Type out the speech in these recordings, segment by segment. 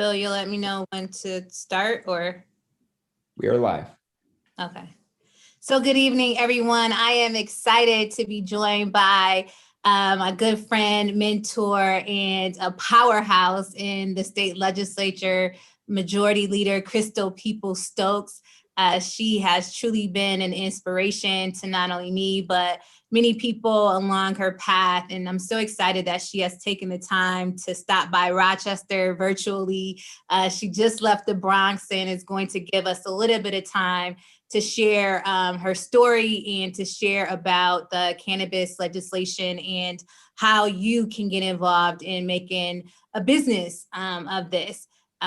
Bill, you'll let me know when to start or? We are live. Okay. So good evening, everyone. I am excited to be joined by a good friend, mentor, and a powerhouse in the state legislature, Majority Leader Crystal Peoples-Stokes. She has truly been an inspiration to not only me, but many people along her path. And I'm so excited that she has taken the time to stop by Rochester virtually. She just left the Bronx and is going to give us a little bit of time to share her story and to share about the cannabis legislation and how you can get involved in making a business of this.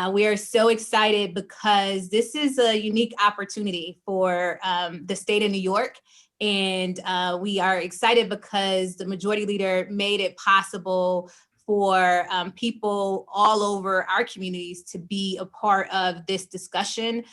We are so excited because this is a unique opportunity for the state of New York. And we are excited because the Majority Leader made it possible for people all over our communities to be a part of this discussion.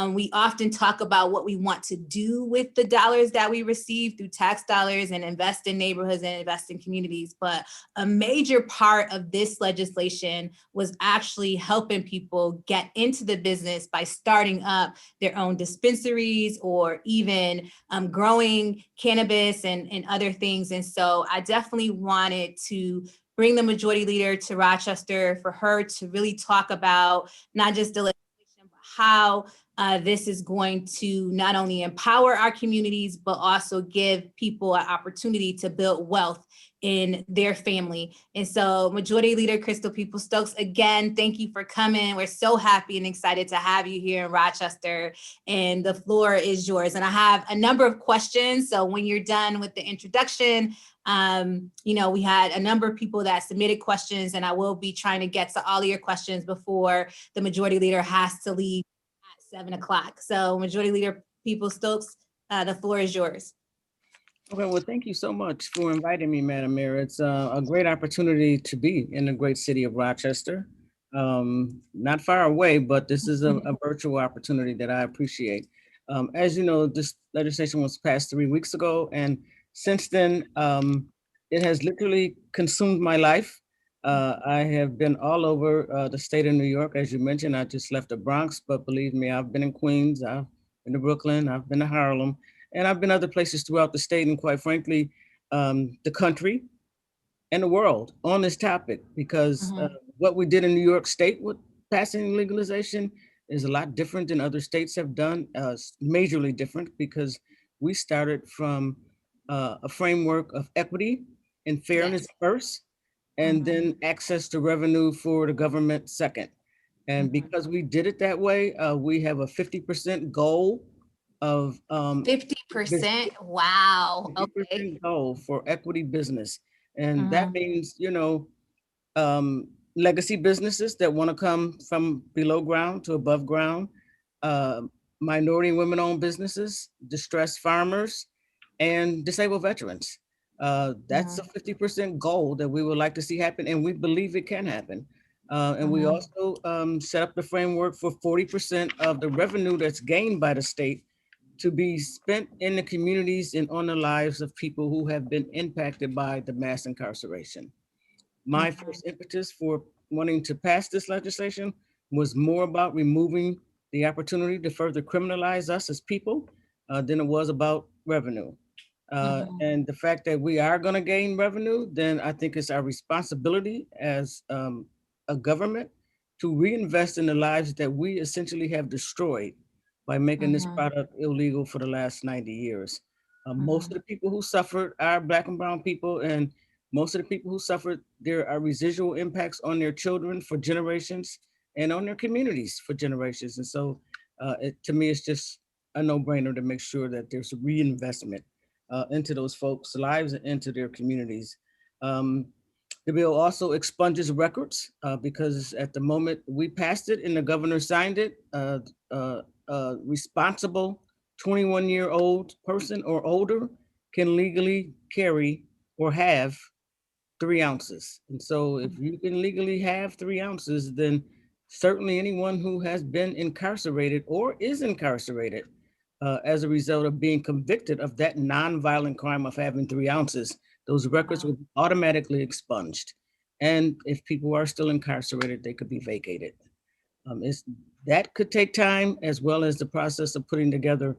We often talk about what we want to do with the dollars that we receive through tax dollars and invest in neighborhoods and invest in communities. But a major part of this legislation was actually helping people get into the business by starting up their own dispensaries or even growing cannabis and other things. And so I definitely wanted to bring the Majority Leader to Rochester for her to really talk about not just the legislation, but how this is going to not only empower our communities, but also give people an opportunity to build wealth in their family. And so Majority Leader Crystal Peoples-Stokes, again, thank you for coming. We're so happy and excited to have you here in Rochester, and the floor is yours. And I have a number of questions. So when you're done with the introduction, we had a number of people that submitted questions, and I will be trying to get to all of your questions before the Majority Leader has to leave at 7 o'clock. So Majority Leader Peoples-Stokes, the floor is yours. Okay, well, thank you so much for inviting me, Madam Mayor. It's a great opportunity to be in the great city of Rochester. Not far away, but this is a virtual opportunity that I appreciate. As you know, this legislation was passed 3 weeks ago, and since then, it has literally consumed my life. I have been all over the state of New York. As you mentioned, I just left the Bronx, but believe me, I've been in Queens, I've been to Brooklyn, I've been to Harlem, and I've been other places throughout the state and, quite frankly, the country and the world on this topic, because what we did in New York State with passing legalization is a lot different than other states have done, majorly different, because we started from a framework of equity and fairness first, and then access to revenue for the government second. And because we did it that way, we have a 50% goal of 50%. Wow. 50% Okay. goal for equity business. And that means, legacy businesses that want to come from below ground to above ground, minority and women-owned businesses, distressed farmers, and disabled veterans. That's a 50% goal that we would like to see happen, and we believe it can happen. And we also set up the framework for 40% of the revenue that's gained by the state to be spent in the communities and on the lives of people who have been impacted by the mass incarceration. My first impetus for wanting to pass this legislation was more about removing the opportunity to further criminalize us as people than it was about revenue. And the fact that we are going to gain revenue, then I think it's our responsibility as a government to reinvest in the lives that we essentially have destroyed by making this product illegal for the last 90 years. Most of the people who suffered are Black and brown people, and most of the people who suffered, there are residual impacts on their children for generations and on their communities for generations. And so to me, it's just a no-brainer to make sure that there's a reinvestment into those folks' lives and into their communities. The bill also expunges records because at the moment we passed it and the governor signed it, responsible 21-year-old person or older can legally carry or have 3 ounces. And so if you can legally have 3 ounces, then certainly anyone who has been incarcerated or is incarcerated as a result of being convicted of that nonviolent crime of having 3 ounces, those records will be automatically expunged. And if people are still incarcerated, they could be vacated. That could take time, as well as the process of putting together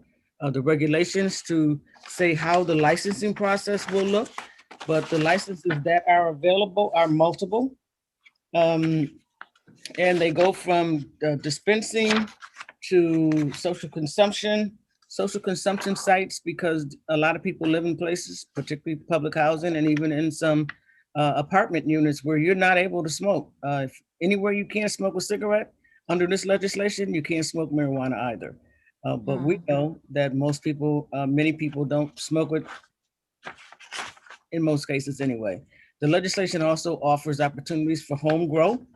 the regulations to say how the licensing process will look. But the licenses that are available are multiple. Um, and they go from dispensing to social consumption sites, because a lot of people live in places, particularly public housing, and even in some apartment units where you're not able to smoke. If anywhere you can't smoke a cigarette under this legislation, you can't smoke marijuana either. But we know that most people, many people don't smoke it in most cases anyway. The legislation also offers opportunities for home grow.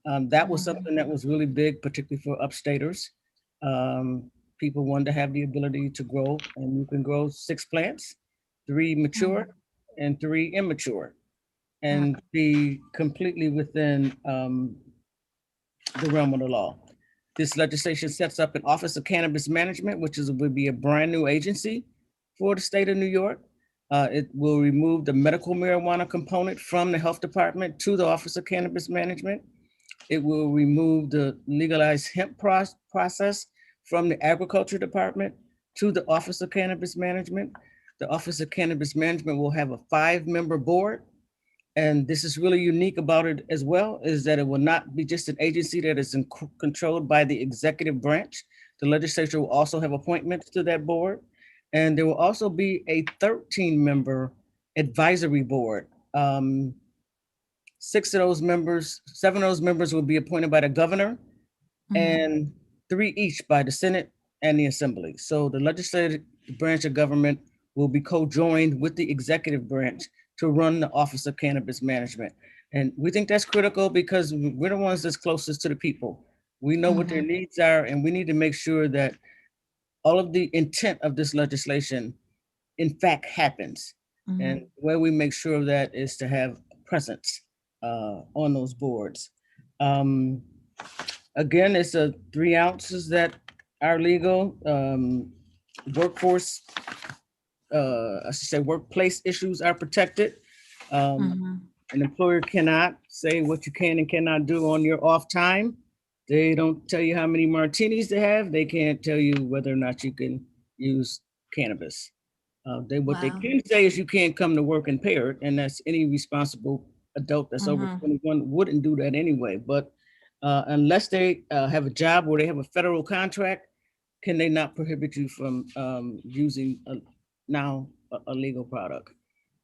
That was something that was really big, particularly for upstaters. People wanted to have the ability to grow, and you can grow 6 plants, 3 mature and 3 immature, and be completely within the realm of the law. This legislation sets up an Office of Cannabis Management, which would be a brand new agency for the state of New York. It will remove the medical marijuana component from the health department to the Office of Cannabis Management. It will remove the legalized hemp process from the agriculture department to the Office of Cannabis Management. The Office of Cannabis Management will have a 5-member board. And this is really unique about it as well, is that it will not be just an agency that is controlled by the executive branch. The legislature will also have appointments to that board. And there will also be a 13-member advisory board. 7 of those members will be appointed by the governor, and 3 each by the Senate and the Assembly. So the legislative branch of government will be co-joined with the executive branch to run the Office of Cannabis Management. And we think that's critical because we're the ones that's closest to the people. We know what their needs are, and we need to make sure that all of the intent of this legislation in fact happens. And the way we make sure of that is to have presence on those boards. Again, it's 3 ounces that are legal. Workforce, I should say workplace issues are protected. An employer cannot say what you can and cannot do on your off time. They don't tell you how many martinis they have. They can't tell you whether or not you can use cannabis. What they can say is you can't come to work impaired, and that's any responsible adult that's over 21 wouldn't do that anyway. But unless they have a job where they have a federal contract, can they not prohibit you from using a legal product?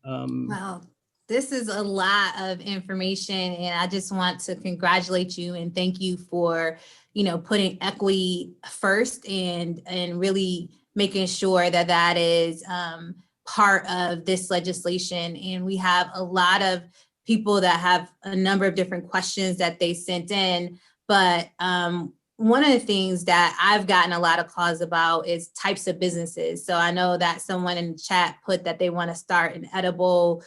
Wow, this is a lot of information, and I just want to congratulate you and thank you for, putting equity first and really making sure that that is part of this legislation. And we have a lot of people that have a number of different questions that they sent in, but one of the things that I've gotten a lot of calls about is types of businesses. So I know that someone in the chat put that they want to start an edible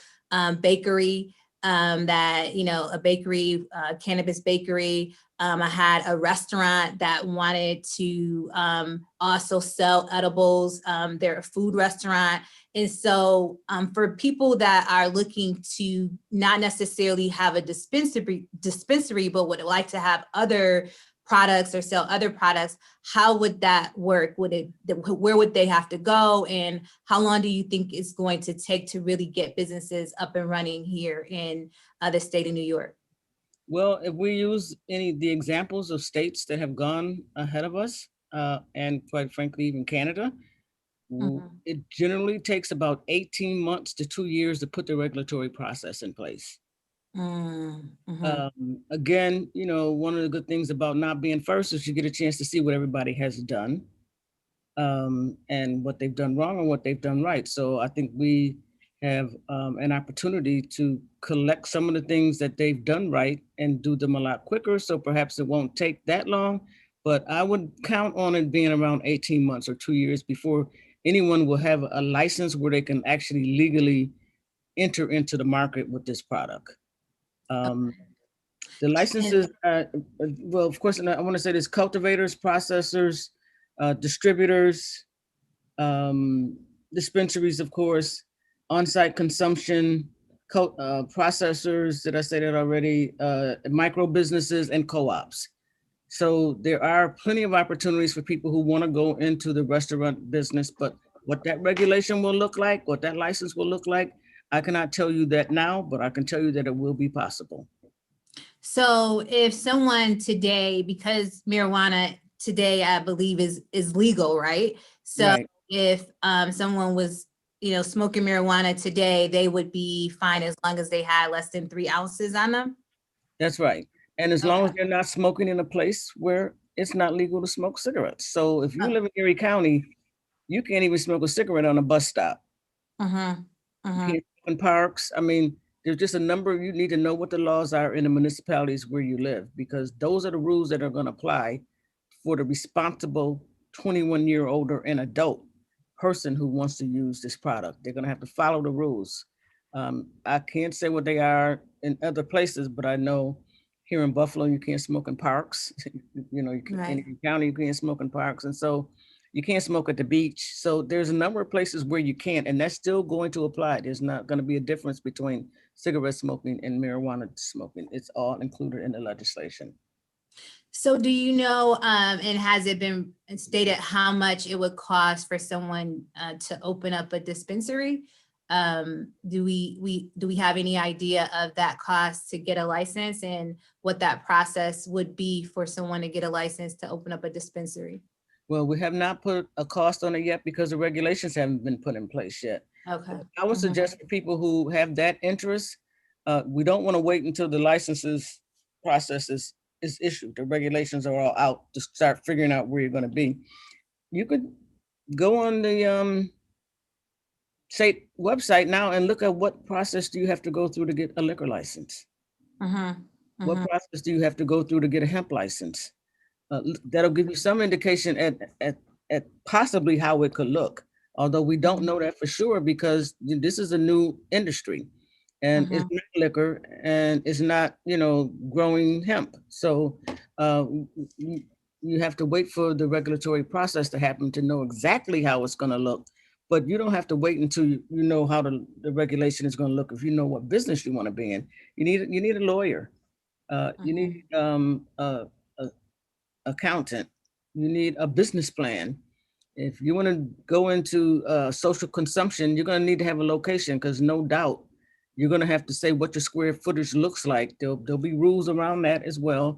bakery, a bakery, cannabis bakery. I had a restaurant that wanted to also sell edibles. They're a food restaurant. And so for people that are looking to not necessarily have a dispensary, but would like to have other products or sell other products, how would that work? Where would they have to go? And how long do you think it's going to take to really get businesses up and running here in the state of New York? Well, if we use any of the examples of states that have gone ahead of us, and quite frankly, even Canada, it generally takes about 18 months to 2 years to put the regulatory process in place. Again, one of the good things about not being first is you get a chance to see what everybody has done, and what they've done wrong and what they've done right. So I think we have an opportunity to collect some of the things that they've done right and do them a lot quicker. So perhaps it won't take that long, but I would count on it being around 18 months or 2 years before anyone will have a license where they can actually legally enter into the market with this product. The licenses, well, of course, and I want to say this: cultivators, processors, distributors, dispensaries, of course, on-site consumption, processors, did I say that already? Micro businesses and co-ops. So there are plenty of opportunities for people who want to go into the restaurant business, but what that regulation will look like, what that license will look like, I cannot tell you that now, but I can tell you that it will be possible. So if someone today, because marijuana today, I believe is legal, right? So Right. if someone was, smoking marijuana today, they would be fine as long as they had less than 3 ounces on them? That's right. And as long as Okay. they're not smoking in a place where it's not legal to smoke cigarettes. So if you Oh, live in Erie County, you can't even smoke a cigarette on a bus stop. uh-huh, You uh-huh. can't smoke in parks. I mean, there's just a number, you need to know what the laws are in the municipalities where you live, because those are the rules that are going to apply for the responsible 21-year older and adult person who wants to use this product. They're going to have to follow the rules. I can't say what they are in other places, but I know here in Buffalo, you can't smoke in parks. You can, in Right. the county, you can't smoke in parks. And so you can't smoke at the beach. So there's a number of places where you can't, and that's still going to apply. There's not going to be a difference between cigarette smoking and marijuana smoking. It's all included in the legislation. So do you know, and has it been stated how much it would cost for someone to open up a dispensary? Do we have any idea of that cost to get a license and what that process would be for someone to get a license to open up a dispensary? Well, we have not put a cost on it yet because the regulations haven't been put in place yet. Okay. I would suggest for people who have that interest, we don't want to wait until the licenses process is issued. The regulations are all out to start figuring out where you're going to be. You could go on the state website now and look at what process do you have to go through to get a liquor license? Uh-huh. What Uh-huh. process do you have to go through to get a hemp license? That'll give you some indication at possibly how it could look. Although we don't know that for sure because this is a new industry and it's Uh-huh. not liquor and it's not, growing hemp. So uh, you, you have to wait for the regulatory process to happen to know exactly how it's going to look. But you don't have to wait until you know how the regulation is going to look. If you know what business you want to be in, you need a lawyer. You Uh-huh. need a accountant. You need a business plan. If you want to go into social consumption, you're going to need to have a location because no doubt you're going to have to say what your square footage looks like. There'll be rules around that as well.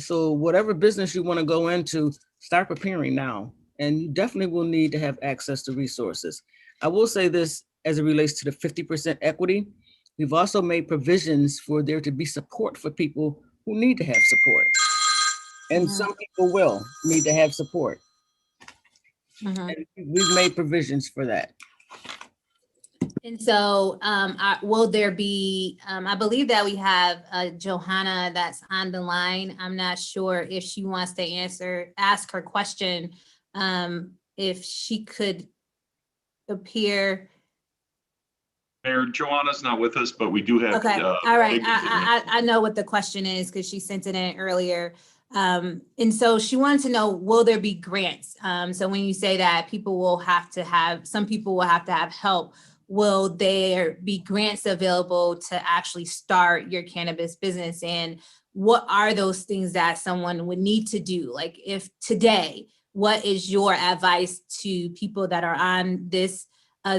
So whatever business you want to go into, start preparing now. And you definitely will need to have access to resources. I will say this as it relates to the 50% equity. We've also made provisions for there to be support for people who need to have support. And Uh-huh. some people will need to have support. Uh-huh. And we've made provisions for that. And so, will there be, I believe that we have Johanna that's on the line. I'm not sure if she wants to ask her question, if she could appear. Mayor, Joanna's not with us, but we do have. Okay, all right. David Sidney. I know what the question is because she sent it in earlier. And so she wanted to know, will there be grants? So when you say that some people will have to have help, will there be grants available to actually start your cannabis business? And what are those things that someone would need to do? Like if today, what is your advice to people that are on this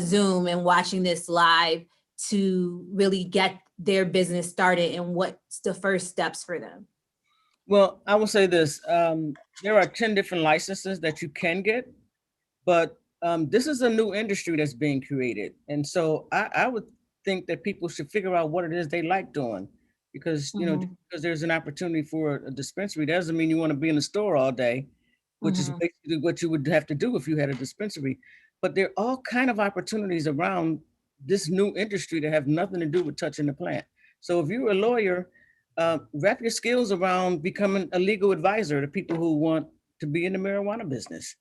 Zoom and watching this live to really get their business started, and what's the first steps for them? Well, I will say this. There are 10 different licenses that you can get, but this is a new industry that's being created. And so I would think that people should figure out what it is they like doing because, because there's an opportunity for a dispensary doesn't mean you want to be in the store all day, which is basically what you would have to do if you had a dispensary. But there are all kind of opportunities around this new industry that have nothing to do with touching the plant. So if you're a lawyer, wrap your skills around becoming a legal advisor to people who want to be in the marijuana business.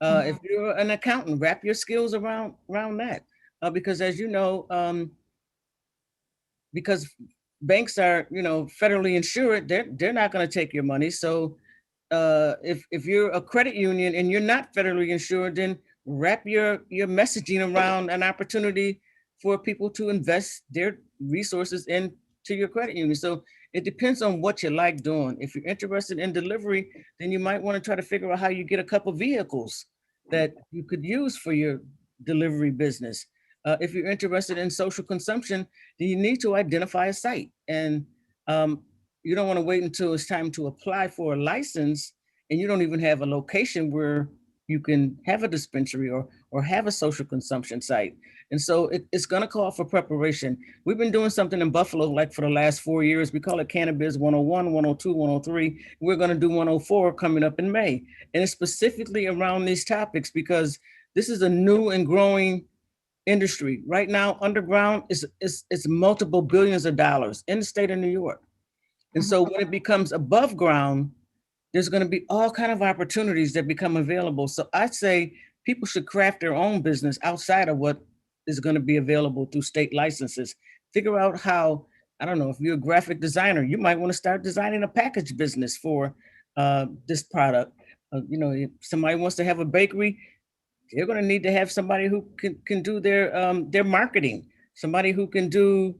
If you're an accountant, wrap your skills around that, because as you know, because banks are federally insured, they're not going to take your money. So if you're a credit union and you're not federally insured, then wrap your messaging around an opportunity for people to invest their resources into your credit union. So It depends on what you like doing. If you're interested in delivery, then you might want to try to figure out how you get a couple vehicles that you could use for your delivery business. If you're interested in social consumption, then you need to identify a site. And you don't want to wait until it's time to apply for a license and you don't even have a location where you can have a dispensary or have a social consumption site. And so it's going to call for preparation. We've been doing something in Buffalo like for the last 4 years. We call it Cannabis 101, 102, 103. We're going to do 104 coming up in May. And it's specifically around these topics because this is a new and growing industry. Right now, underground is multiple billions of dollars in the state of New York. And so when it becomes above ground, there's going to be all kind of opportunities that become available. So I'd say people should craft their own business outside of what is going to be available through state licenses. Figure out how, I don't know, if you're a graphic designer, you might want to start designing a package business for this product. You know, if somebody wants to have a bakery, they're going to need to have somebody who can do their marketing, somebody who can do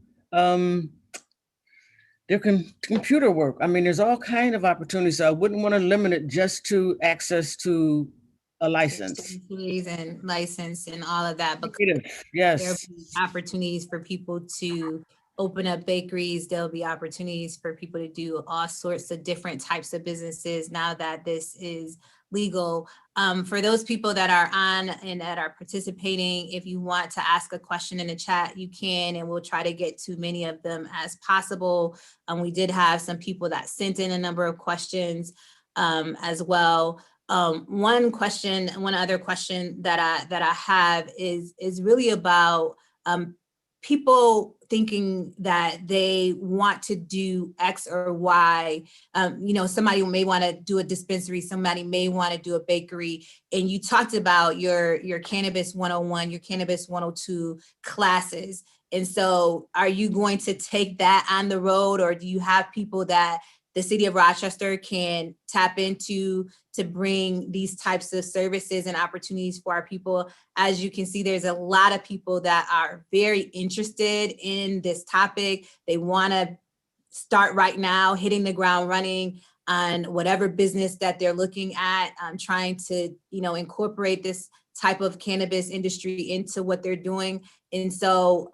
their computer work. I mean, there's all kinds of opportunities. So I wouldn't want to limit it just to access to a license. And license and all of that. But yes, there'll be opportunities for people to open up bakeries. There'll be opportunities for people to do all sorts of different types of businesses now that this is legal. For those people that are on and that are participating, if you want to ask a question in the chat, you can, and we'll try to get to many of them as possible. We did have some people that sent in a number of questions as well. One other question that I have is really about people thinking that they want to do X or Y. You know, somebody may want to do a dispensary, somebody may want to do a bakery. And you talked about your Cannabis 101, your Cannabis 102 classes. And so are you going to take that on the road, or do you have people that the city of Rochester can tap into to bring these types of services and opportunities for our people? As you can see, there's a lot of people that are very interested in this topic. They want to start right now, hitting the ground running on whatever business that they're looking at, trying to, you know, incorporate this type of cannabis industry into what they're doing. And so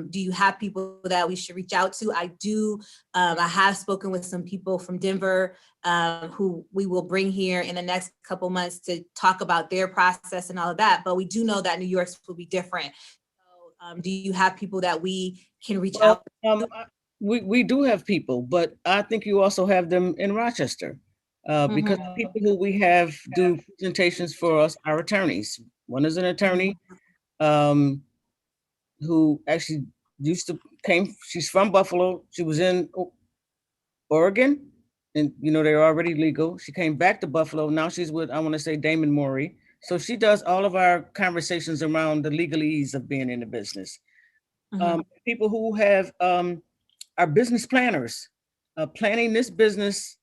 do you have people that we should reach out to? I do. I have spoken with some people from Denver who we will bring here in the next couple months to talk about their process and all of that. But we do know that New York's will be different. So do you have people that we can reach out to? We do have people, but I think you also have them in Rochester because the people who we have do presentations for us are attorneys. One is an attorney who actually she's from Buffalo. She was in Oregon, and you know, they're already legal. She came back to Buffalo. Now she's with, I want to say, Damon Morey. So she does all of our conversations around the legalese of being in the business. People who have our business planners. Planning this business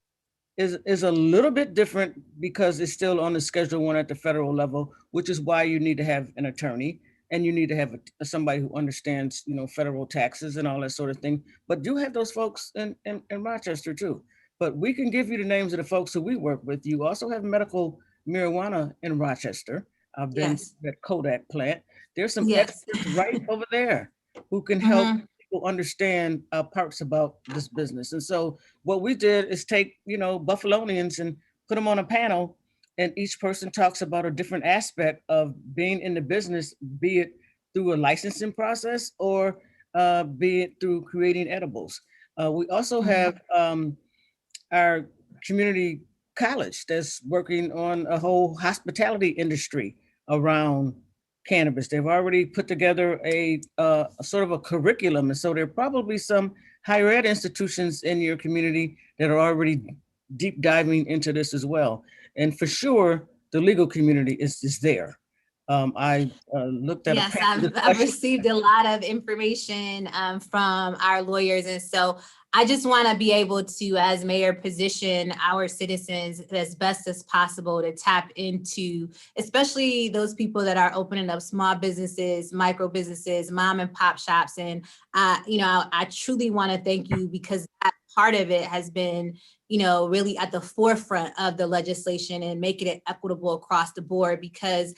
is a little bit different because it's still on the Schedule I at the federal level, which is why you need to have an attorney and you need to have somebody who understands, you know, federal taxes and all that sort of thing. But you have those folks in Rochester too. But we can give you the names of the folks who we work with. You also have medical marijuana in Rochester. I've been to that Kodak plant. There's some experts right over there who can help people understand parts about this business. And so what we did is take, you know, Buffalonians and put them on a panel, and each person talks about a different aspect of being in the business, be it through a licensing process or be it through creating edibles. We also have our community college that's working on a whole hospitality industry around cannabis. They've already put together a sort of a curriculum. And so there are probably some higher ed institutions in your community that are already deep diving into this as well. And for sure, the legal community is there. I looked at I've received a lot of information from our lawyers. And so I just want to be able to, as mayor, position our citizens as best as possible to tap into, especially those people that are opening up small businesses, micro businesses, mom and pop shops. And, you know, I truly want to thank you, because that part of it has been, really at the forefront of the legislation and making it equitable across the board, because,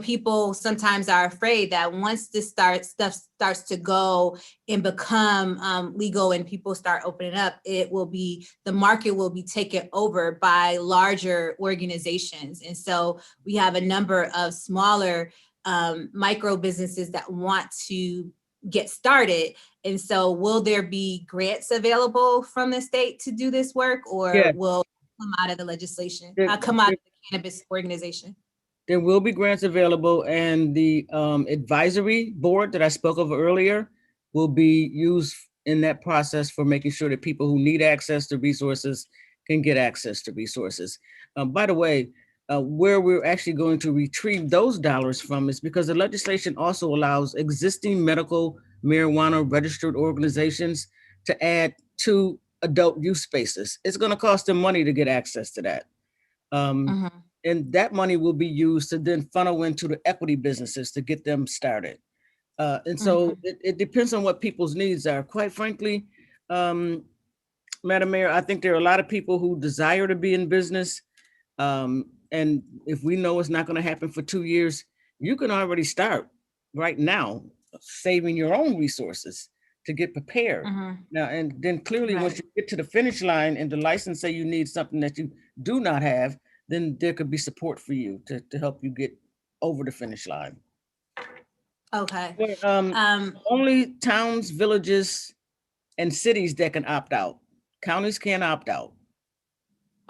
people sometimes are afraid that once this stuff starts to go and become legal and people start opening up, the market will be taken over by larger organizations. And so we have a number of smaller micro businesses that want to get started. And so will there be grants available from the state to do this work, or will it come out of the legislation, come out of the cannabis organization? There will be grants available, and the advisory board that I spoke of earlier will be used in that process for making sure that people who need access to resources can get access to resources. By the way, where we're actually going to retrieve those dollars from is because the legislation also allows existing medical marijuana registered organizations to add 2 adult use spaces. It's going to cost them money to get access to that. And that money will be used to then funnel into the equity businesses to get them started. And so it depends on what people's needs are. Quite frankly, Madam Mayor, I think there are a lot of people who desire to be in business. And if we know it's not going to happen for 2 years, you can already start right now, saving your own resources to get prepared. Now, and then clearly once you get to the finish line and the license say you need something that you do not have, then there could be support for you to help you get over the finish line. Okay. Only towns, villages, and cities that can opt out. Counties can't opt out.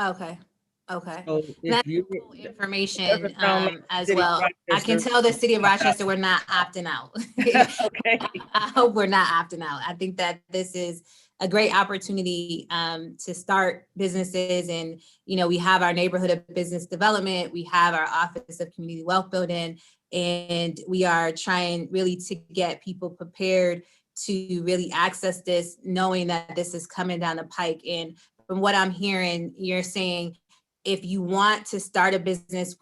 Okay. Okay. So That's cool information as well. I can tell the city of Rochester we're not opting out. Okay. I hope we're not opting out. I think that this is a great opportunity to start businesses. And, we have our neighborhood of business development. We have our Office of Community Wealth Building, and we are trying really to get people prepared to really access this, knowing that this is coming down the pike. And from what I'm hearing, you're saying, if you want to start a business,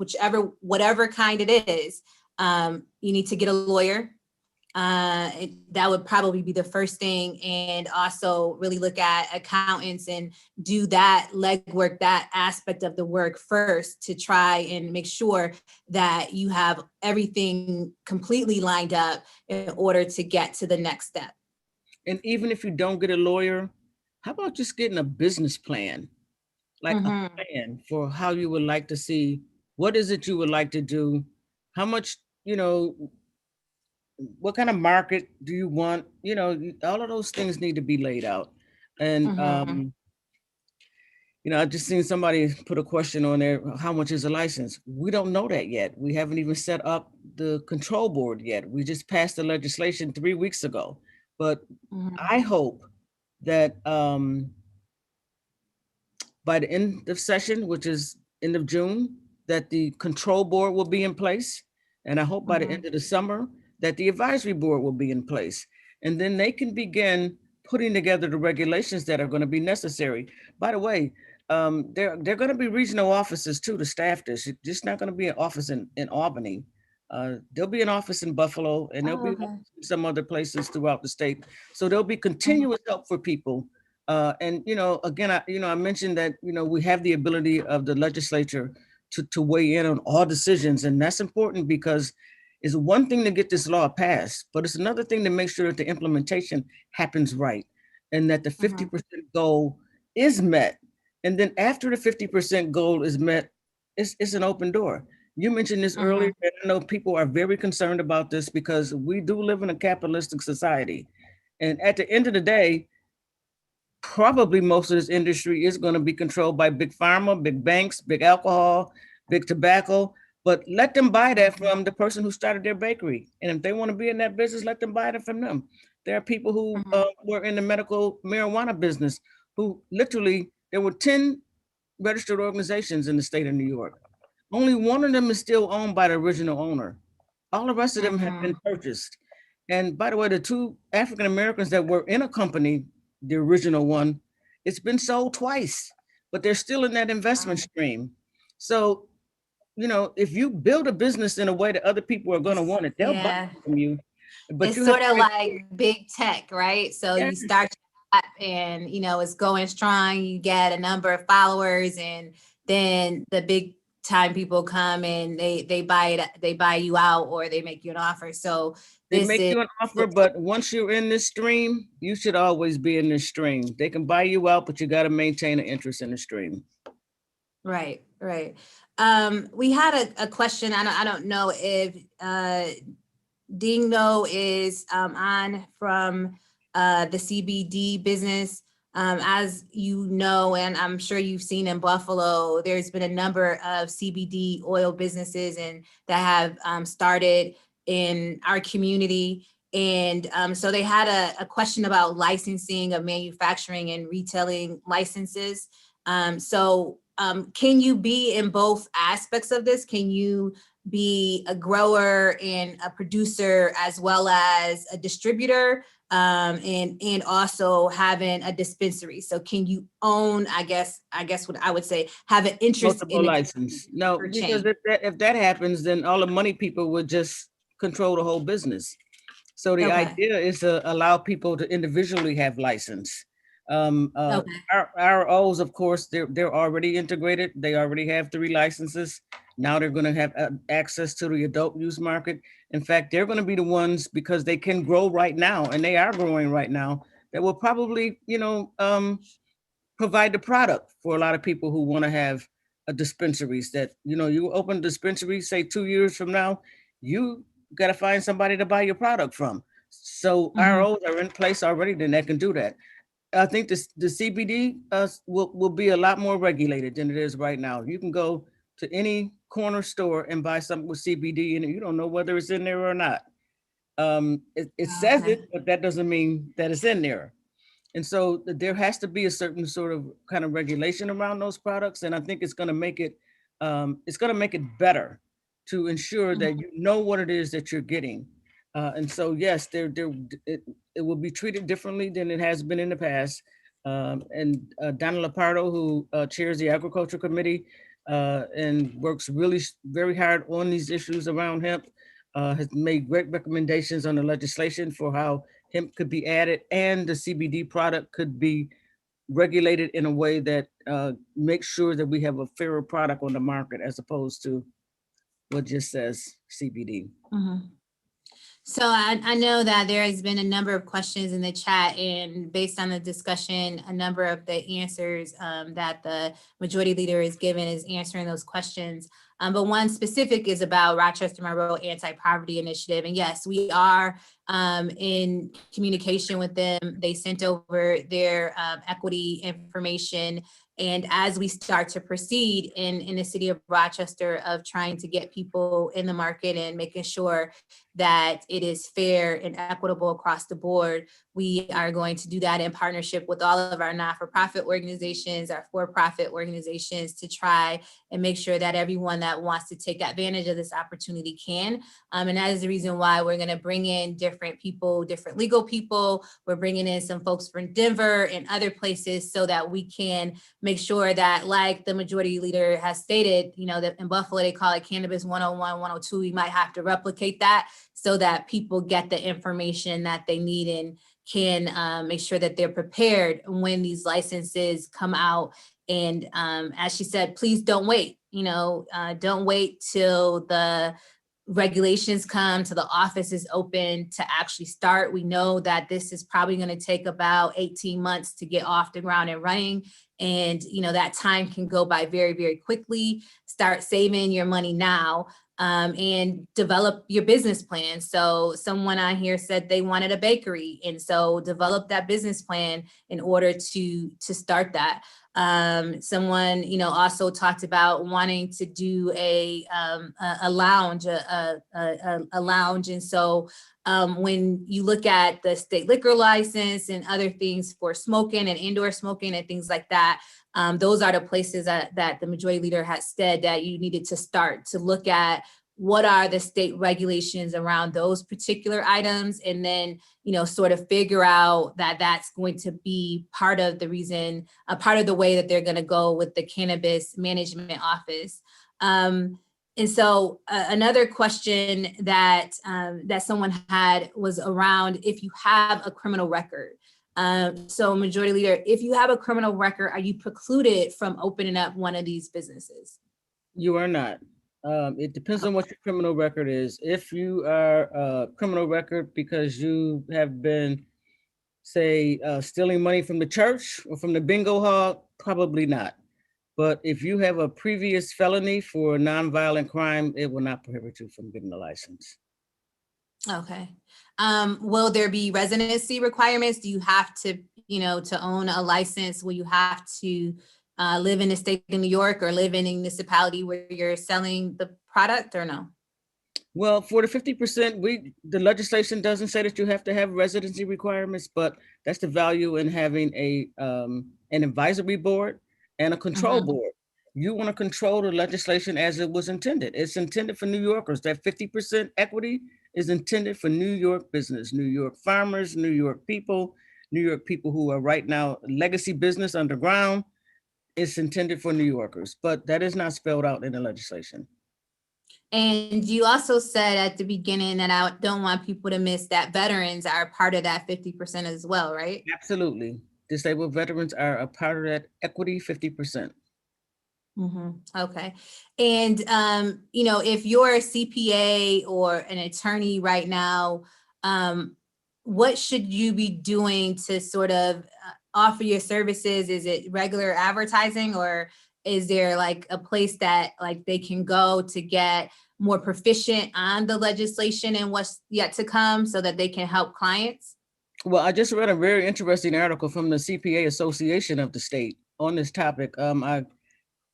whatever kind it is, you need to get a lawyer. That would probably be the first thing. And also really look at accountants and do that legwork, that aspect of the work first, to try and make sure that you have everything completely lined up in order to get to the next step. And even if you don't get a lawyer, how about just getting a business plan? Like a plan for how you would like to see, what is it you would like to do? How much, what kind of market do you want? All of those things need to be laid out. And, I've just seen somebody put a question on there, how much is a license? We don't know that yet. We haven't even set up the control board yet. We just passed the legislation 3 weeks ago. But I hope that, by the end of session, which is end of June, that the control board will be in place. And I hope by the end of the summer that the advisory board will be in place. And then they can begin putting together the regulations that are going to be necessary. By the way, they're going to be regional offices too to staff this. It's just not going to be an office in Albany. There'll be an office in Buffalo, and there'll be some other places throughout the state. So there'll be continuous help for people. And, again, I mentioned that, we have the ability of the legislature to weigh in on all decisions. And that's important because it's one thing to get this law passed, but it's another thing to make sure that the implementation happens right and that the 50% goal is met. And then after the 50% goal is met, it's an open door. You mentioned this earlier, and I know people are very concerned about this because we do live in a capitalistic society. And at the end of the day, probably most of this industry is going to be controlled by big pharma, big banks, big alcohol, big tobacco, but let them buy that from the person who started their bakery. And if they want to be in that business, let them buy it from them. There are people who were in the medical marijuana business who literally, there were 10 registered organizations in the state of New York. Only one of them is still owned by the original owner. All the rest of them have been purchased. And by the way, the 2 African Americans that were in a company, the original one, it's been sold twice, but they're still in that investment stream. So, if you build a business in a way that other people are going to want it, they'll buy it from you. But it's sort of like big tech, right? So you start and it's going strong. You get a number of followers, and then the big time people come and they buy you out, or they make you an offer. So They this make is you an offer, but once you're in this stream, you should always be in this stream. They can buy you out, but you got to maintain an interest in the stream. right. We had a question. I don't know if Dingo is on from the CBD business. As you know, and I'm sure you've seen in Buffalo, there's been a number of CBD oil businesses and that have started in our community. And so they had a question about licensing of manufacturing and retailing licenses. Can you be in both aspects of this? Can you be a grower and a producer as well as a distributor, and also having a dispensary? So can you own, I guess what I would say, have an interest Multiple in a license. No, because chain? if that happens, then all the money people would just control the whole business. So the Okay. idea is to allow people to individually have license. Okay. Our O's, of course, they're already integrated. They already have 3 licenses. Now they're going to have access to the adult use market. In fact, they're going to be the ones, because they can grow right now, and they are growing right now, that will probably, provide the product for a lot of people who want to have a dispensaries. That you open a dispensary, say 2 years from now, you got to find somebody to buy your product from. So ROs are in place already, then that can do that. I think the CBD will be a lot more regulated than it is right now. You can go to any corner store and buy something with CBD in it. You don't know whether it's in there or not. It says Okay. it, but that doesn't mean that it's in there. And so there has to be a certain sort of kind of regulation around those products. And I think it's going to make it better to ensure that you know what it is that you're getting. And so, yes, it will be treated differently than it has been in the past. And Donna Lapardo, who chairs the Agriculture Committee and works really very hard on these issues around hemp, has made great recommendations on the legislation for how hemp could be added and the CBD product could be regulated in a way that makes sure that we have a fairer product on the market as opposed to what just says CBD. So I know that there has been a number of questions in the chat, and based on the discussion, a number of the answers that the majority leader is given is answering those questions. But one specific is about Rochester Monroe Anti-Poverty Initiative. And yes, we are in communication with them. They sent over their equity information. And as we start to proceed in the city of Rochester of trying to get people in the market and making sure that it is fair and equitable across the board, we are going to do that in partnership with all of our not-for-profit organizations, our for-profit organizations, to try and make sure that everyone that wants to take advantage of this opportunity can. And that is the reason why we're going to bring in different people, different legal people. We're bringing in some folks from Denver and other places so that we can make sure that, like the majority leader has stated, that in Buffalo, they call it Cannabis 101, 102. We might have to replicate that so that people get the information that they need and can make sure that they're prepared when these licenses come out. And as she said, please don't wait. Don't wait till the regulations come, to the office is open to actually start. We know that this is probably going to take about 18 months to get off the ground and running. And, that time can go by very, very quickly. Start saving your money now. And develop your business plan. So someone on here said they wanted a bakery, and so develop that business plan in order to start that. Someone, also talked about wanting to do a lounge, a lounge. And so when you look at the state liquor license and other things for smoking and indoor smoking and things like that, those are the places that the majority leader has said that you needed to start to look at what are the state regulations around those particular items, and then, sort of figure out that that's going to be part of the reason, part of the way that they're going to go with the Cannabis Management Office. And so another question that that someone had was around if you have a criminal record. So Majority Leader, if you have a criminal record, are you precluded from opening up one of these businesses? You are not. It depends on what your criminal record is. If you are a criminal record because you have been, say, stealing money from the church or from the bingo hall, probably not. But if you have a previous felony for a nonviolent crime, it will not prohibit you from getting a license. Okay. Will there be residency requirements? Do you have to, to own a license? Will you have to live in the state of New York or live in a municipality where you're selling the product, or no? Well, for the 50%, the legislation doesn't say that you have to have residency requirements, but that's the value in having an advisory board and a control board. You want to control the legislation as it was intended. It's intended for New Yorkers. That 50% equity is intended for New York business, New York farmers, New York people who are right now legacy business underground. It's intended for New Yorkers, but that is not spelled out in the legislation. And you also said at the beginning that I don't want people to miss that veterans are part of that 50% as well, right? Absolutely. Disabled veterans are a part of that equity 50%. Okay. And, if you're a CPA or an attorney right now, what should you be doing to sort of offer your services? Is it regular advertising, or is there like a place that like they can go to get more proficient on the legislation and what's yet to come so that they can help clients? Well, I just read a very interesting article from the CPA Association of the state on this topic. I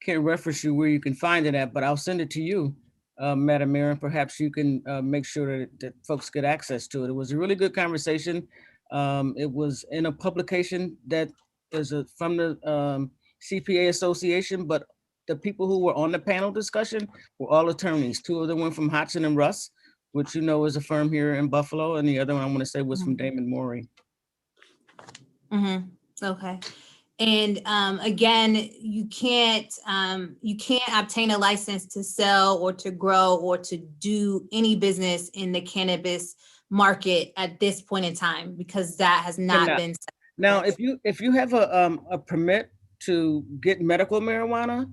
can't reference you where you can find it at, but I'll send it to you, Madam Mayor, and perhaps you can make sure that folks get access to it. It was a really good conversation. It was in a publication that is from the CPA Association, but the people who were on the panel discussion were all attorneys. Two of them went from Hodgson and Russ, which is a firm here in Buffalo, and the other one I want to say was from Damon Morey. Okay. And again, you can't obtain a license to sell or to grow or to do any business in the cannabis market at this point in time, because that has not been set. Now, if you have a permit to get medical marijuana,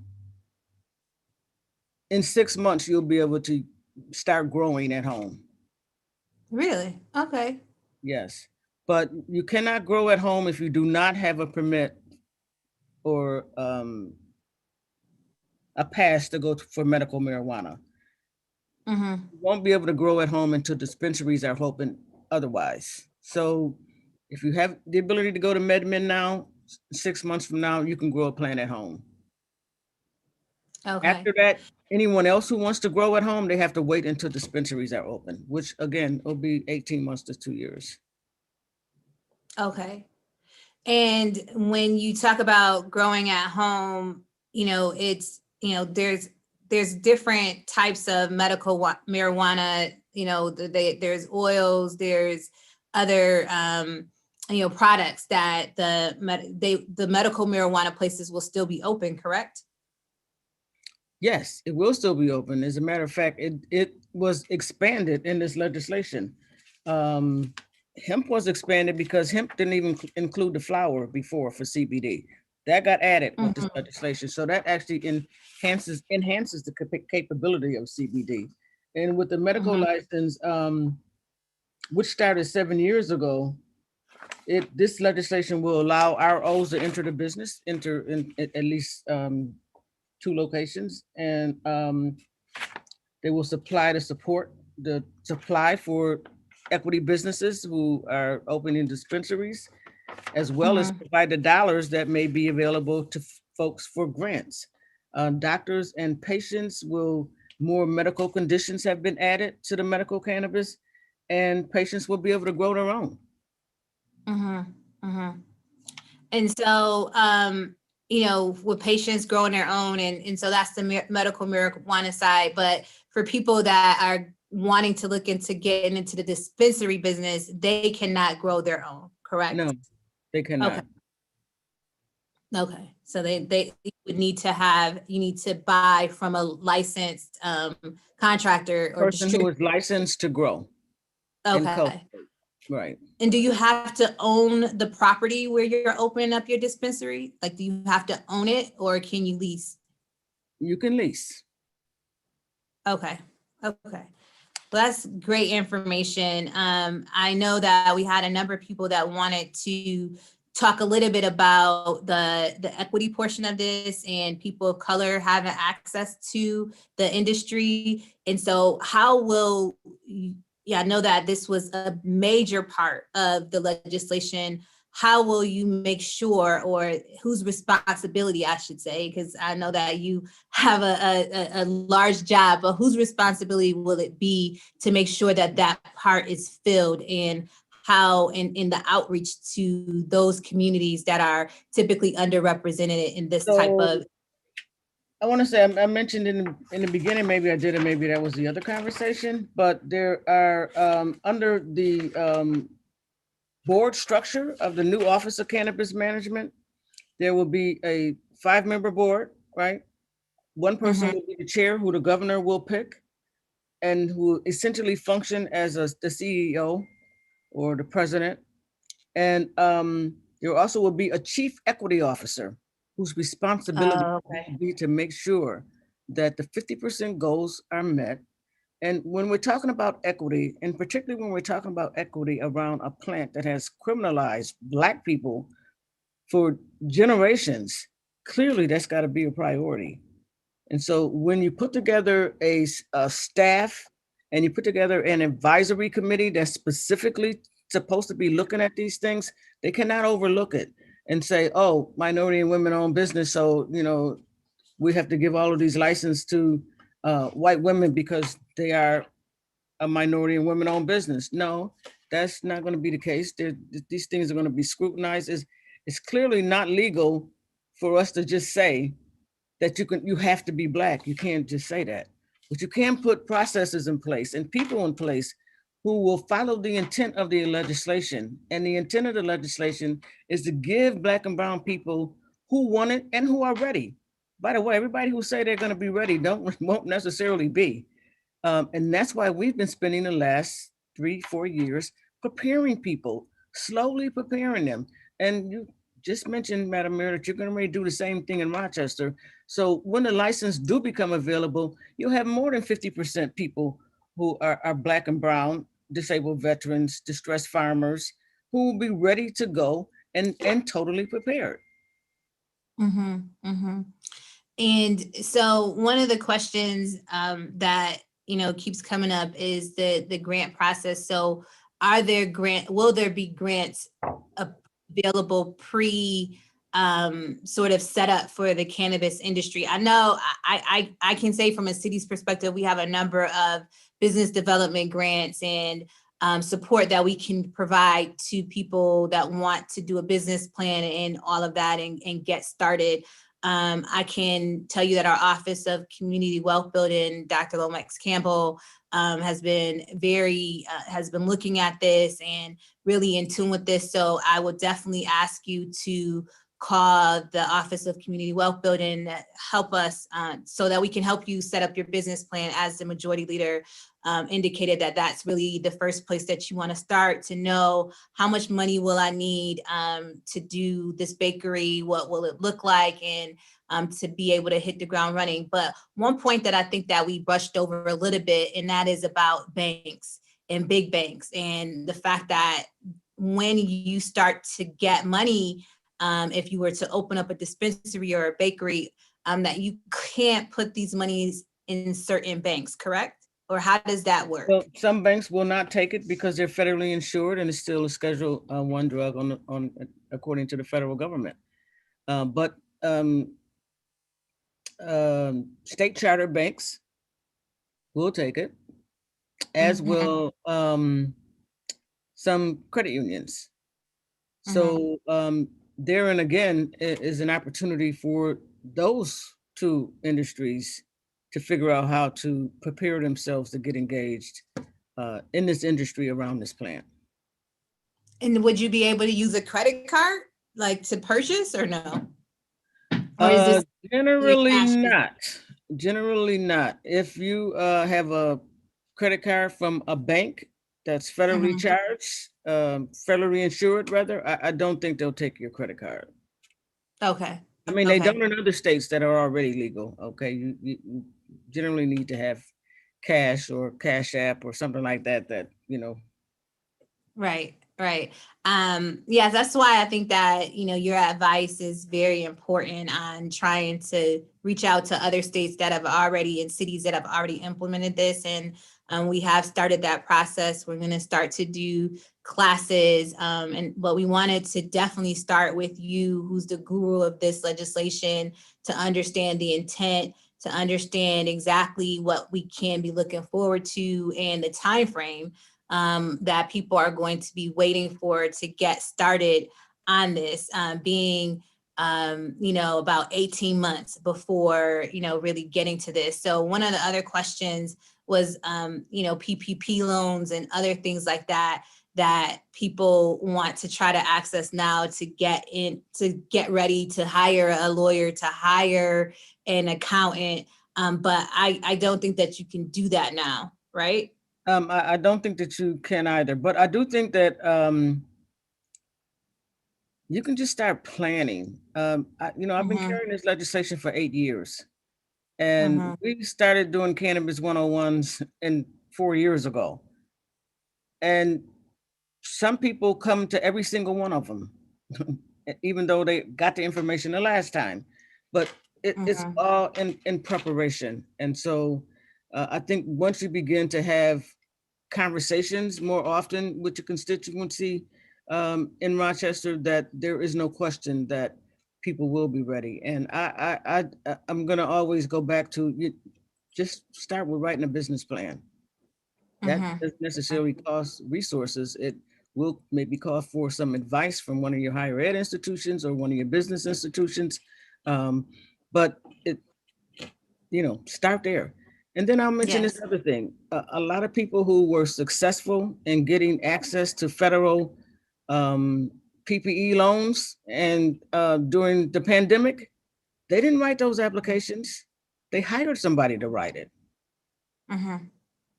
in 6 months you'll be able to start growing at home. Really? Okay. Yes, but you cannot grow at home if you do not have a permit or a pass to go for medical marijuana. You won't be able to grow at home until dispensaries are open otherwise. So if you have the ability to go to MedMin now, 6 months from now, you can grow a plant at home. Okay. After that, anyone else who wants to grow at home, they have to wait until dispensaries are open, which again, will be 18 months to 2 years. Okay. And when you talk about growing at home, it's, there's different types of medical marijuana, there's oils, there's other, products that the medical marijuana places will still be open, correct? Yes, it will still be open. As a matter of fact, it was expanded in this legislation. Hemp was expanded because hemp didn't even include the flower before for CBD. That got added with this legislation. So that actually enhances the capability of CBD. And with the medical license, which started 7 years ago, this legislation will allow ROs to enter the business, in at least 2 locations, and they will supply the supply for equity businesses who are opening dispensaries, as well as provide the dollars that may be available to folks for grants. Doctors and patients more medical conditions have been added to the medical cannabis, and patients will be able to grow their own. And so, with patients growing their own, and so that's the medical marijuana side. But for people that are wanting to look into getting into the dispensary business, they cannot grow their own, correct? No, they cannot. Okay. So they would need to buy from a licensed contractor or person who is licensed to grow. Okay. Right. And do you have to own the property where you're opening up your dispensary? Like, do you have to own it or can you lease? You can lease. Okay, okay. Well, that's great information. I know that we had a number of people that wanted to talk a little bit about the equity portion of this and people of color having access to the industry. And so how will you, yeah, I know that this was a major part of the legislation. How will you make sure, or whose responsibility, I should say, because I know that you have a large job, but whose responsibility will it be to make sure that that part is filled, and how in the outreach to those communities that are typically underrepresented in this type of. I want to say, I mentioned in the beginning, maybe I did, or maybe that was the other conversation, but there are under the board structure of the new Office of Cannabis Management, there will be a 5-member board, right? One person will be the chair, who the governor will pick, and who essentially function as the CEO or the president. And there also will be a chief equity officer whose responsibility will be to make sure that the 50% goals are met. And when we're talking about equity, and particularly when we're talking about equity around a plant that has criminalized Black people for generations, clearly that's got to be a priority. And so when you put together a staff and you put together an advisory committee that's specifically supposed to be looking at these things, they cannot overlook it and say, oh, minority and women-owned business, so we have to give all of these licenses to white women because they are a minority and women-owned business. No, that's not going to be the case. These things are going to be scrutinized. It's clearly not legal for us to just say that you have to be Black. You can't just say that, but you can put processes in place and people in place who will follow the intent of the legislation. And the intent of the legislation is to give Black and brown people who want it and who are ready. By the way, everybody who say they're going to be ready won't necessarily be. And that's why we've been spending the last 3-4 years preparing people, slowly preparing them. And you just mentioned, Madam Mayor, that you're going to do the same thing in Rochester. So when the license do become available, you'll have more than 50% people who are Black and brown, disabled veterans, distressed farmers, who will be ready to go and totally prepared. And so one of the questions that keeps coming up is the grant process. So will there be grants available sort of set up for the cannabis industry? I know I can say from a city's perspective, we have a number of business development grants and support that we can provide to people that want to do a business plan and all of that and get started. I can tell you that our Office of Community Wealth Building, Dr. Lomax Campbell, has been looking at this and really in tune with this. So I would definitely ask you to call the Office of Community Wealth Building to help us so that we can help you set up your business plan. As the majority leader indicated, that's really the first place that you want to start, to know how much money will I need to do this bakery, what will it look like, and to be able to hit the ground running. But one point that I think that we brushed over a little bit, and that is about banks and big banks, and the fact that when you start to get money, if you were to open up a dispensary or a bakery, that you can't put these monies in certain banks, correct? Or how does that work? Well, some banks will not take it because they're federally insured and it's still a Schedule 1 drug on according to the federal government. But state charter banks will take it, as will some credit unions. So therein again is an opportunity for those two industries to figure out how to prepare themselves to get engaged in this industry around this plant. And would you be able to use a credit card, like to purchase, or no? Or is this generally not? Generally not. If you have a credit card from a bank that's federally charged, federally insured rather, I don't think they'll take your credit card. Okay. I mean, they Okay. don't in other states that are already legal. Okay, you generally need to have cash or Cash App or something like that. Right, right. Yeah, that's why I think that, your advice is very important on trying to reach out to other states that have already and cities that have already implemented this. And we have started that process. We're going to start to do classes. But we wanted to definitely start with you, who's the guru of this legislation, to understand the intent, to understand exactly what we can be looking forward to and the time frame that people are going to be waiting for to get started on this, being about 18 months before, really getting to this. So one of the other questions was, PPP loans and other things like that, that people want to try to access now to get ready to hire a lawyer, to hire an accountant. But I don't think that you can do that now, right? I don't think that you can either, but I do think that you can just start planning. I've been carrying this legislation for 8 years, and we started doing Cannabis 101s 4 years ago. And some people come to every single one of them, even though they got the information the last time. But it's all in preparation. And so I think once you begin to have conversations more often with your constituency in Rochester, that there is no question that people will be ready. And I'm gonna always go back to you. Just start with writing a business plan. That doesn't necessarily cost resources. It will maybe call for some advice from one of your higher ed institutions or one of your business institutions. But start there. And then I'll mention this other thing. A lot of people who were successful in getting access to federal PPE loans and during the pandemic, they didn't write those applications. They hired somebody to write it.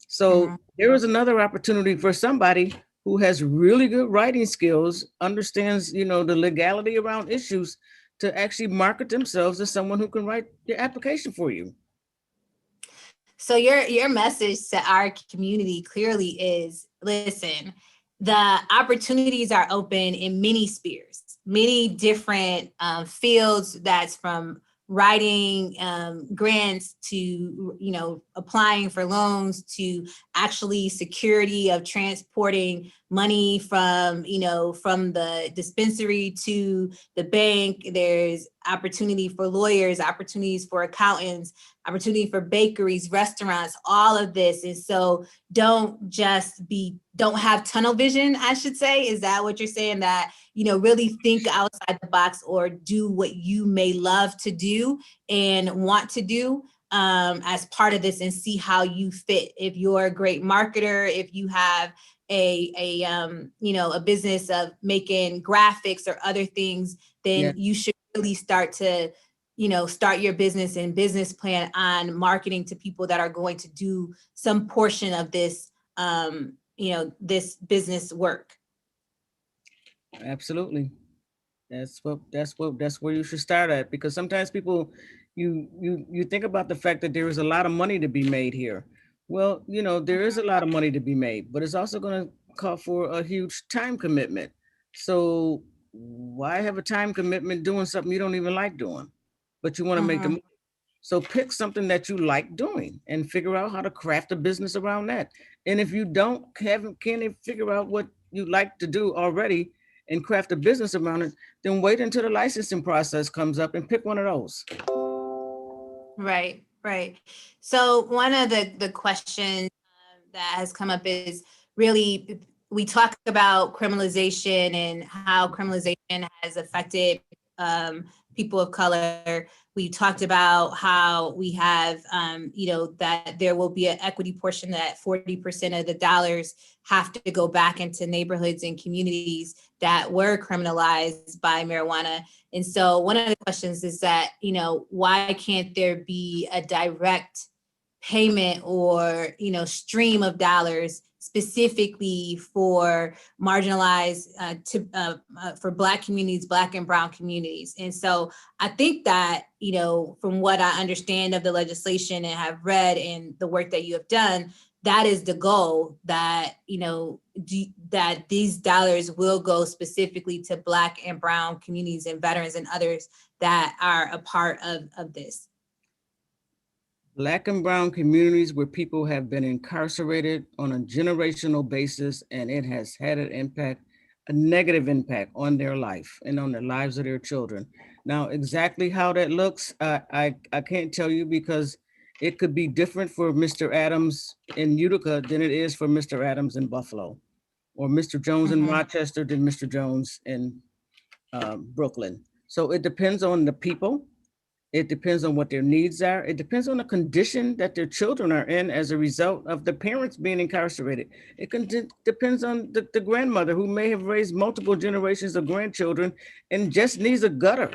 So there is another opportunity for somebody who has really good writing skills, understands, the legality around issues, to actually market themselves as someone who can write the application for you. So your message to our community clearly is, listen, the opportunities are open in many spheres, many different fields. That's from writing grants to, applying for loans, to actually security of transporting money from, from the dispensary to the bank. There's opportunity for lawyers, opportunities for accountants, opportunity for bakeries, restaurants, all of this. And so don't have tunnel vision, I should say. Is that what you're saying? That, really think outside the box, or do what you may love to do and want to do as part of this, and see how you fit. If you're a great marketer, if you have a business of making graphics or other things, then you should really start your business and business plan on marketing to people that are going to do some portion of this, this business work. Absolutely. That's where you should start at, because sometimes people, you think about the fact that there is a lot of money to be made here. Well, there is a lot of money to be made, but it's also going to call for a huge time commitment. So why have a time commitment doing something you don't even like doing, but you want to make the money? So pick something that you like doing and figure out how to craft a business around that. And if you can't figure out what you like to do already and craft a business around it, then wait until the licensing process comes up and pick one of those. Right. So one of the questions that has come up is, really, we talk about criminalization and how criminalization has affected people of color. We talked about how we have, that there will be an equity portion, that 40% of the dollars have to go back into neighborhoods and communities that were criminalized by marijuana. And so one of the questions is that, why can't there be a direct payment or, stream of dollars specifically for marginalized, for Black communities, Black and Brown communities. And so I think that, from what I understand of the legislation and have read and the work that you have done, that is the goal, that, that these dollars will go specifically to Black and Brown communities and veterans and others that are a part of this. Black and Brown communities where people have been incarcerated on a generational basis, and it has had an impact, a negative impact on their life and on the lives of their children. Now, exactly how that looks, I can't tell you, because it could be different for Mr. Adams in Utica than it is for Mr. Adams in Buffalo, or Mr. Jones in Rochester than Mr. Jones in Brooklyn. So it depends on the people. It depends on what their needs are. It depends on the condition that their children are in as a result of the parents being incarcerated. It depends on the grandmother who may have raised multiple generations of grandchildren and just needs a gutter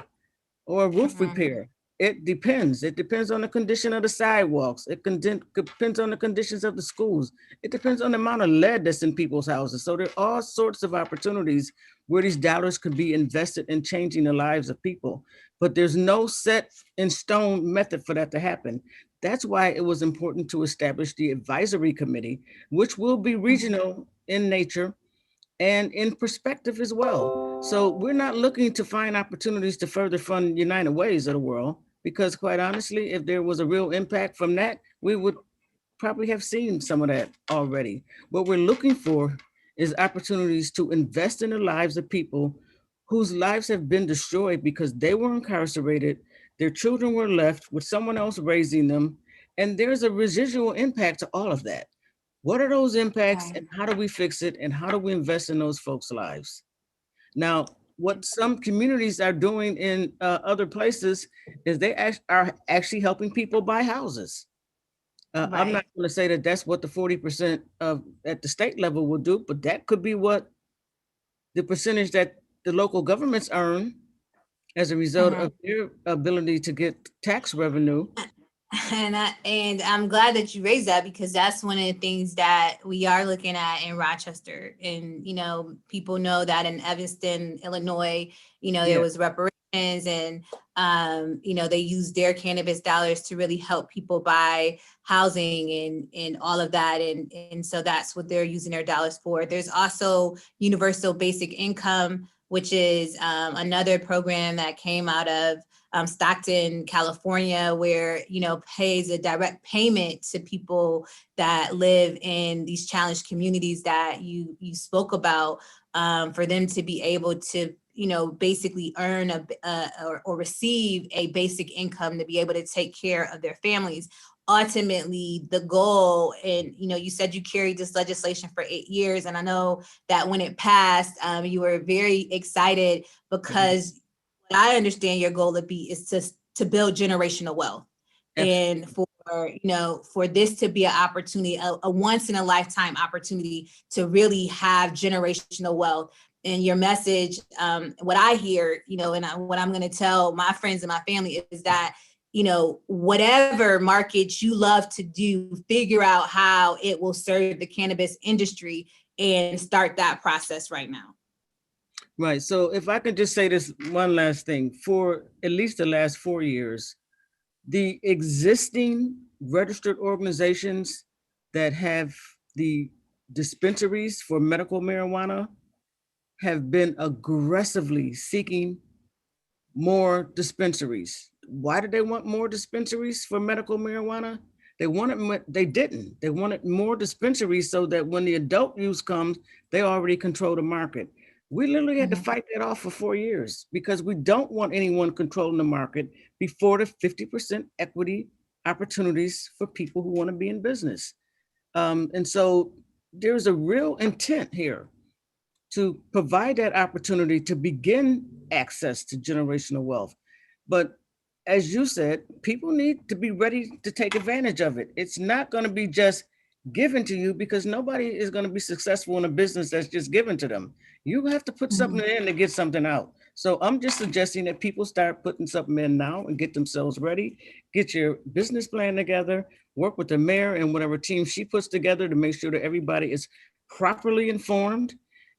or a roof repair. It depends. It depends on the condition of the sidewalks. It depends on the conditions of the schools. It depends on the amount of lead that's in people's houses. So there are all sorts of opportunities where these dollars could be invested in changing the lives of people. But there's no set in stone method for that to happen. That's why it was important to establish the advisory committee, which will be regional in nature and in perspective as well. So we're not looking to find opportunities to further fund United Ways of the world, because quite honestly, if there was a real impact from that, we would probably have seen some of that already. What we're looking for is opportunities to invest in the lives of people whose lives have been destroyed because they were incarcerated, their children were left with someone else raising them, and there's a residual impact to all of that. What are those impacts, and how do we fix it, and how do we invest in those folks' lives? Now, what some communities are doing in other places is they are actually helping people buy houses. I'm not going to say that that's what the 40% of at the state level will do, but that could be what the percentage that the local governments earn as a result of their ability to get tax revenue. And I'm glad that you raised that, because that's one of the things that we are looking at in Rochester. And, people know that in Evanston, Illinois, there was reparations, and, they used their cannabis dollars to really help people buy housing and all of that. And so that's what they're using their dollars for. There's also universal basic income, which is another program that came out of Stockton, California, where, pays a direct payment to people that live in these challenged communities that you spoke about, for them to be able to, basically earn or receive a basic income to be able to take care of their families. Ultimately, the goal, and you said you carried this legislation for 8 years, and I know that when it passed, you were very excited, because what I understand your goal to be is to build generational wealth. Absolutely. And for this to be an opportunity, a once in a lifetime opportunity to really have generational wealth. And your message, what I hear, and what I'm going to tell my friends and my family is that, whatever markets you love to do, figure out how it will serve the cannabis industry and start that process right now. Right. So if I could just say this one last thing, for at least the last 4 years, the existing registered organizations that have the dispensaries for medical marijuana have been aggressively seeking more dispensaries. Why did they want more dispensaries for medical marijuana? They wanted more dispensaries so that when the adult use comes, they already control the market. We literally had to fight that off for 4 years, because we don't want anyone controlling the market before the 50% equity opportunities for people who want to be in business. And so there's a real intent here to provide that opportunity to begin access to generational wealth. But as you said, people need to be ready to take advantage of it. It's not going to be just given to you, because nobody is going to be successful in a business that's just given to them. You have to put something in to get something out. So I'm just suggesting that people start putting something in now and get themselves ready, get your business plan together, work with the mayor and whatever team she puts together to make sure that everybody is properly informed,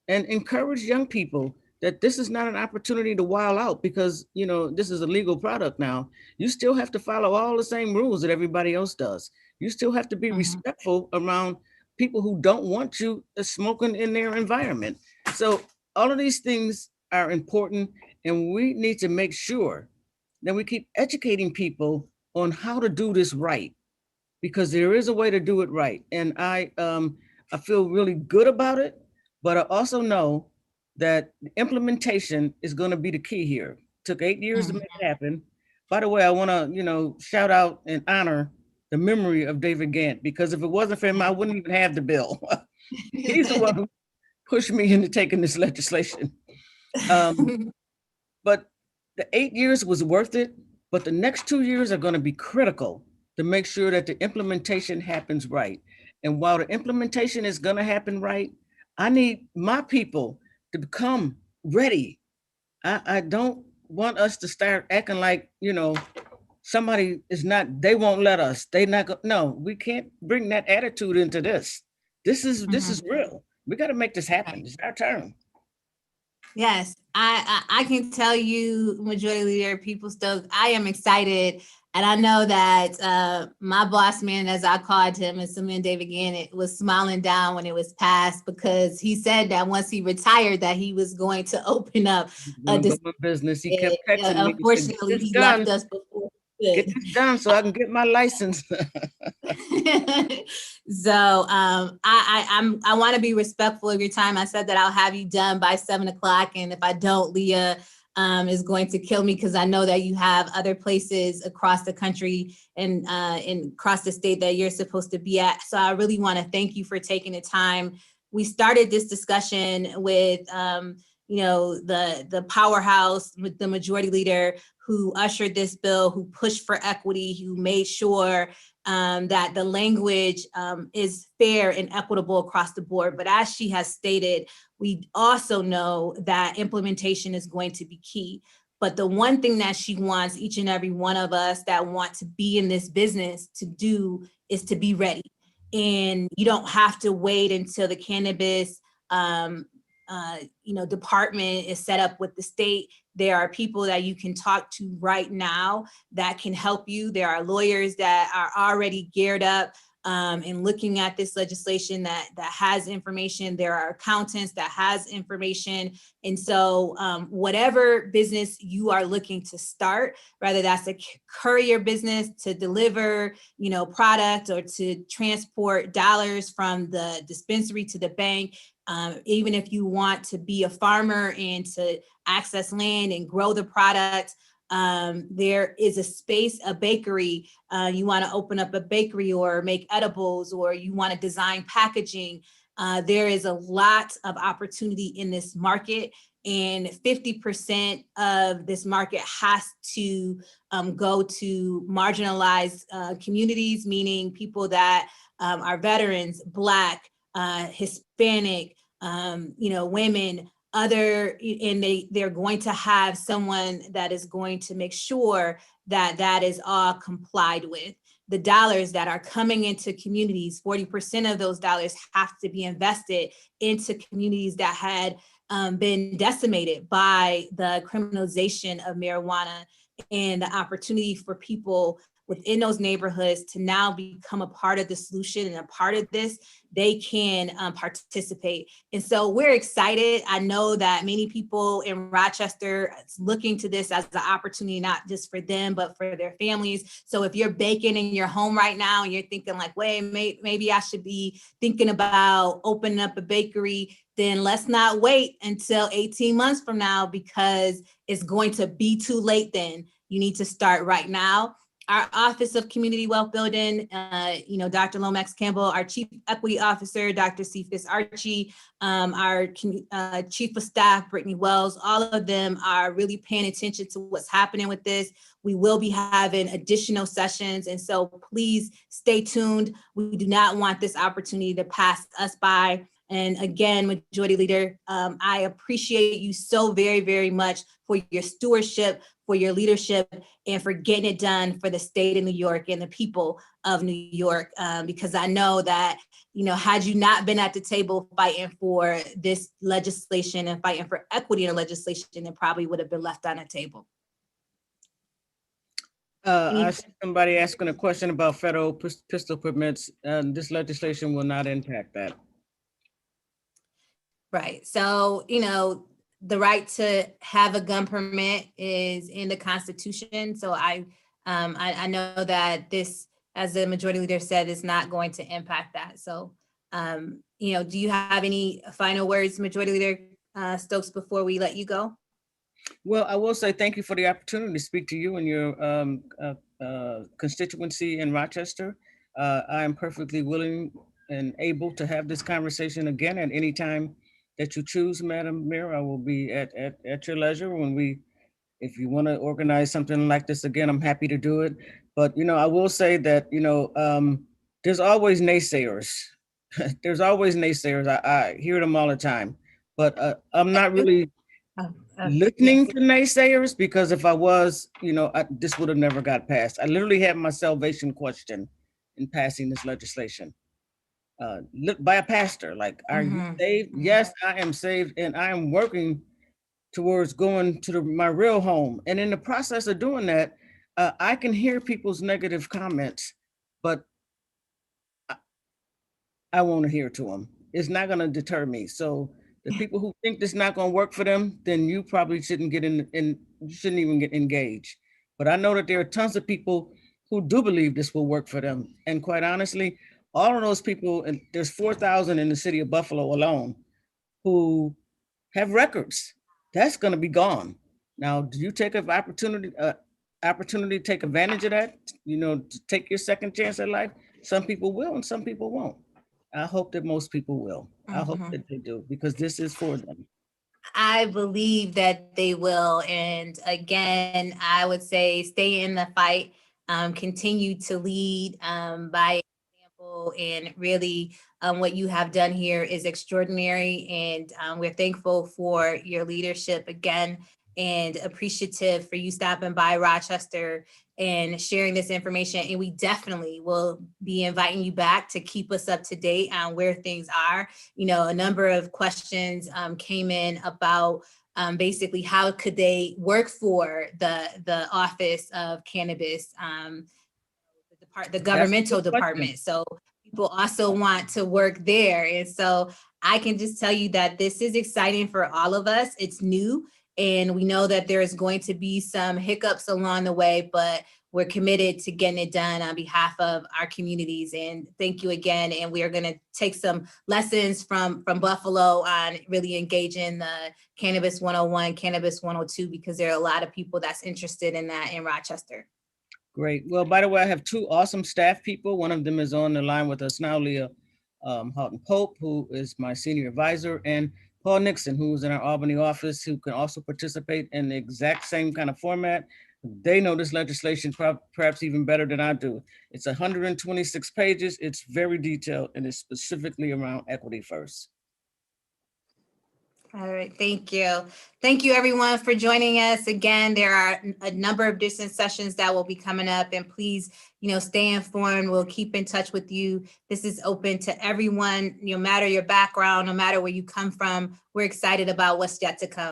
and encourage young people that this is not an opportunity to wild out because, you know, this is a legal product now. You still have to follow all the same rules that everybody else does. You still have to be respectful around people who don't want you smoking in their environment. So all of these things are important, and we need to make sure that we keep educating people on how to do this right, because there is a way to do it right. And I feel really good about it, but I also know that implementation is going to be the key here. Took 8 years to make it happen. By the way, I want to, you know, shout out and honor the memory of David Gant, because if it wasn't for him, I wouldn't even have the bill. He's the one who pushed me into taking this legislation. But the 8 years was worth it, but the next 2 years are going to be critical to make sure that the implementation happens right. And while the implementation is going to happen right, I need my people to become ready. I don't want us to start acting like, you know, somebody is not, they won't let us. They not go, no, we can't bring that attitude into this. This is real. We got to make this happen. It's our turn. Yes, I can tell you, Majority Leader Peoples-Stokes, I am excited. And I know that my boss man, as I called him, Assemblyman David Gannett, was smiling down when it was passed, because he said that once he retired that he was going to open up a business. He kept texting me. Unfortunately, he left us before. Get this done so I can get my license. So I want to be respectful of your time. I said that I'll have you done by 7 o'clock, and if I don't, Leah is going to kill me, because I know that you have other places across the country and across the state that you're supposed to be at. So I really want to thank you for taking the time. We started this discussion with you know, the powerhouse, with the majority leader who ushered this bill, who pushed for equity, who made sure that the language is fair and equitable across the board. But as she has stated, we also know that implementation is going to be key. But the one thing that she wants each and every one of us that want to be in this business to do is to be ready. And you don't have to wait until the cannabis you know, department is set up with the state. There are people that you can talk to right now that can help you. There are lawyers that are already geared up and looking at this legislation that has information. There are accountants that has information. And so whatever business you are looking to start, whether that's a courier business to deliver, you know, product, or to transport dollars from the dispensary to the bank, even if you want to be a farmer and to access land and grow the product, there is a space, a bakery, you want to open up a bakery or make edibles, or you want to design packaging. There is a lot of opportunity in this market, and 50% of this market has to go to marginalized communities, meaning people that are veterans, Black, Hispanic, you know, women, and they're going to have someone that is going to make sure that that is all complied with. The dollars that are coming into communities, 40% of those dollars have to be invested into communities that had been decimated by the criminalization of marijuana, and the opportunity for people within those neighborhoods to now become a part of the solution and a part of this, they can participate. And so we're excited. I know that many people in Rochester is looking to this as an opportunity, not just for them, but for their families. So if you're baking in your home right now and you're thinking like, wait, maybe I should be thinking about opening up a bakery, then let's not wait until 18 months from now, because it's going to be too late then. You need to start right now. our Office of Community Wealth Building, Dr. Lomax Campbell, our Chief Equity Officer, Dr. Cephas Archie, our Chief of Staff, Brittany Wells, all of them are really paying attention to what's happening with this. We will be having additional sessions, and so please stay tuned. We do not want this opportunity to pass us by. And again, Majority Leader, I appreciate you so very, very much for your stewardship, for your leadership, and for getting it done for the state of New York and the people of New York, because I know that, had you not been at the table fighting for this legislation and fighting for equity in the legislation, it probably would have been left on the table. I see somebody asking a question about federal pistol permits, and this legislation will not impact that. Right. So, the right to have a gun permit is in the Constitution. So I know that this, as the Majority Leader said, is not going to impact that. So, do you have any final words, Majority Leader Stokes, before we let you go? Well, I will say thank you for the opportunity to speak to you and your constituency in Rochester. I am perfectly willing and able to have this conversation again at any time that you choose, Madam Mayor. I will be at your leisure if you want to organize something like this again, I'm happy to do it. But, I will say that, there's always naysayers. There's always naysayers. I hear them all the time, but I'm not really listening to naysayers, because if I was, this would have never got passed. I literally had my salvation questioned in passing this legislation. By a pastor, like, are you saved? Yes, I am saved, and I am working towards going to my real home. And in the process of doing that, I can hear people's negative comments, but I won't adhere to them. It's not going to deter me. So the people who think this is not going to work for them, then you probably shouldn't get you shouldn't even get engaged. But I know that there are tons of people who do believe this will work for them. And quite honestly, all of those people, and there's 4,000 in the city of Buffalo alone, who have records. That's going to be gone. Now, do you take an opportunity to take advantage of that? To take your second chance at life? Some people will, and some people won't. I hope that most people will. I hope that they do, because this is for them. I believe that they will. And again, I would say stay in the fight, continue to lead by example, and really what you have done here is extraordinary. And we're thankful for your leadership again, and appreciative for you stopping by Rochester and sharing this information. And we definitely will be inviting you back to keep us up to date on where things are. A number of questions came in about basically how could they work for the Office of Cannabis, the governmental department. So people also want to work there. And so I can just tell you that this is exciting for all of us. It's new. And we know that there is going to be some hiccups along the way, but we're committed to getting it done on behalf of our communities. And thank you again. And we are going to take some lessons from Buffalo on really engaging the Cannabis 101, Cannabis 102, because there are a lot of people that's interested in that in Rochester. Great. Well, by the way, I have two awesome staff people. One of them is on the line with us now, Leah Houghton Pope, who is my senior advisor, and Paul Nixon, who's in our Albany office, who can also participate in the exact same kind of format. They know this legislation perhaps even better than I do. It's 126 pages. It's very detailed, and it's specifically around equity first. All right, thank you. Thank you everyone for joining us. Again, there are a number of different sessions that will be coming up, and please, stay informed. We'll keep in touch with you. This is open to everyone, no matter your background, no matter where you come from. We're excited about what's yet to come.